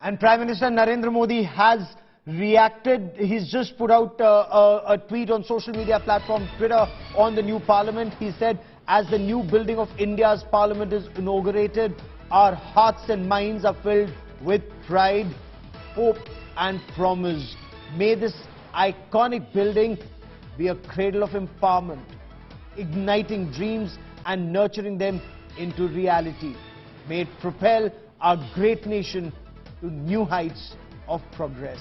And Prime Minister Narendra Modi has reacted. He's just put out a tweet on social media platform Twitter on the new parliament. He said, as the new building of India's parliament is inaugurated, our hearts and minds are filled with pride, hope and promise. May this iconic building be a cradle of empowerment, igniting dreams and nurturing them into reality. May it propel our great nation to new heights of progress.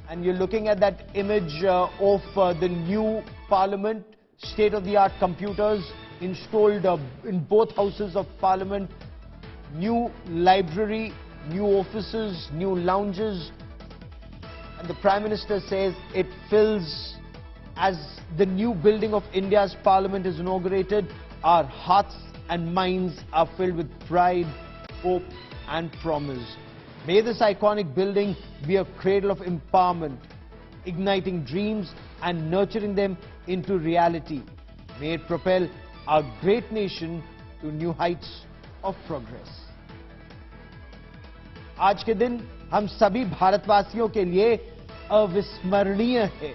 And you're looking at that image of the new parliament, state-of-the-art computers installed in both houses of parliament, new library, new offices, new lounges. And the Prime Minister says it fills, as the new building of India's parliament is inaugurated, our hearts and minds are filled with pride, hope and promise. May this iconic building be a cradle of empowerment, igniting dreams and nurturing them into reality. May it propel our great nation to new heights of progress. आज के दिन हम सभी भारतवासियों के लिए अविस्मरणीय है।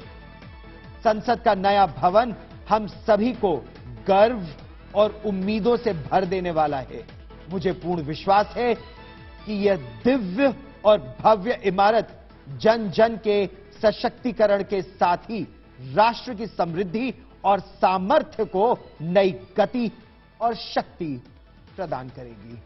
संसद का नया भवन हम सभी को गर्व और उम्मीदों से भर देने वाला है। मुझे पूर्ण विश्वास है कि यह दिव्य और भव्य इमारत जन जन के सशक्तिकरण के साथ ही राष्ट्र की समृद्धि और सामर्थ्य को नई गति और शक्ति प्रदान करेगी।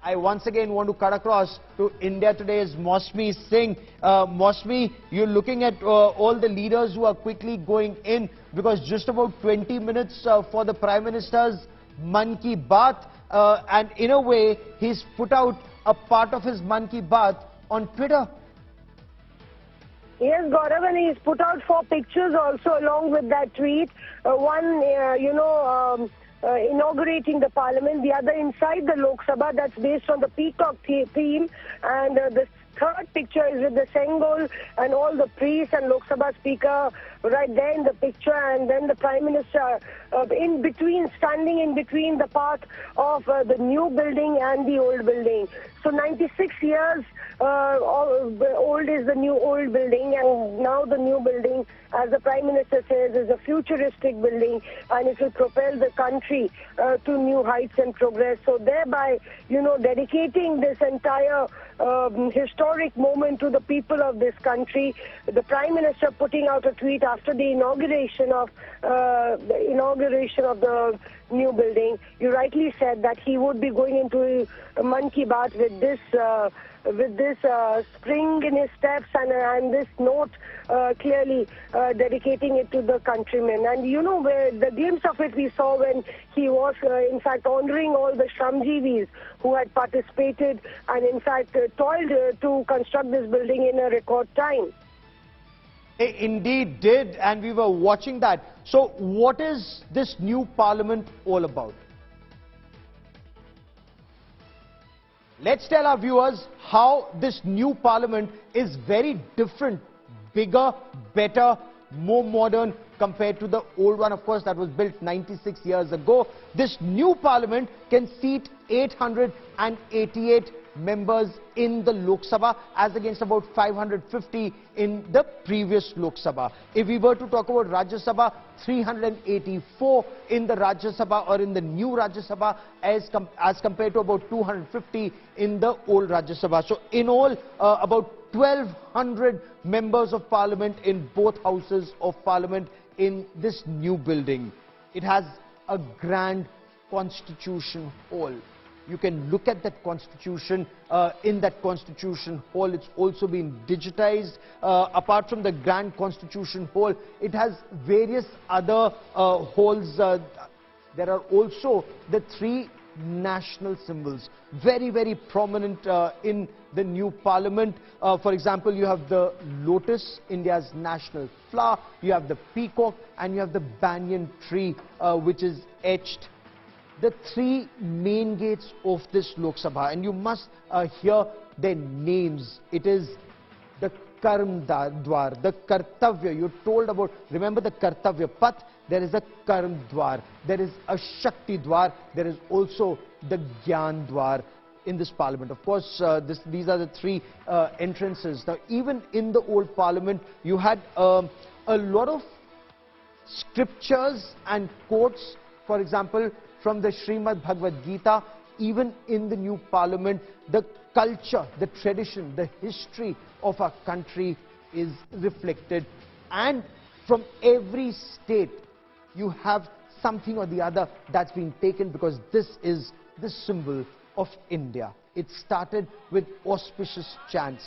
I once again want to cut across to India Today's Mosmi Singh. Mosmi, you're looking at all the leaders who are quickly going in, because just about 20 minutes for the Prime Minister's Man Ki Baat, and in a way he's put out a part of his Man Ki Baat on Twitter. Yes, Gaurav, and he's put out 4 pictures also along with that tweet. One, inaugurating the parliament, the other inside the Lok Sabha, that's based on the peacock theme, and the third picture is with the Sengol and all the priests and Lok Sabha speaker right there in the picture, and then the Prime Minister in between, standing in between the path of the new building and the old building. So 96 years old is the new old building, and now the new building, as the Prime Minister says, is a futuristic building, and it will propel the country to new heights and progress. So thereby, dedicating this entire historic moment to the people of this country, the Prime Minister putting out a tweet after the inauguration of the new building. You rightly said that he would be going into Man Ki Baat with this spring in his steps and this note clearly dedicating it to the countrymen. And where the glimpse of it we saw when he was in fact honoring all the Shramjeevis who had participated and in fact toiled to construct this building in a record time. They indeed did, and we were watching that. So what is this new parliament all about? Let's tell our viewers how this new parliament is very different, bigger, better, more modern compared to the old one, of course, that was built 96 years ago. This new parliament can seat 888 members in the Lok Sabha, as against about 550 in the previous Lok Sabha. If we were to talk about Rajya Sabha, 384 in the Rajya Sabha or in the new Rajya Sabha as compared to about 250 in the old Rajya Sabha. So in all, about 1200 members of parliament in both houses of parliament in this new building. It has a grand constitution hall. You can look at that constitution. In that constitution hall, it's also been digitized. Apart from the grand constitution hall, it has various other halls. There are also the 3 national symbols, very, very prominent in the new parliament. For example, you have the lotus, India's national flower, you have the peacock, and you have the banyan tree, which is etched. The 3 main gates of this Lok Sabha, and you must hear their names. It is the Karm Dwar, the Kartavya. You're told about, remember the Kartavya Path, there is a Karm Dwar, there is a Shakti Dwar, there is also the Gyan Dwar. in this parliament. Of course, these are the three entrances. Now, even in the old parliament, you had a lot of scriptures and quotes, for example, from the Srimad Bhagavad Gita. Even in the new parliament, the culture, the tradition, the history of our country is reflected, and from every state you have something or the other that's been taken, because this is the symbol of India. It started with auspicious chants.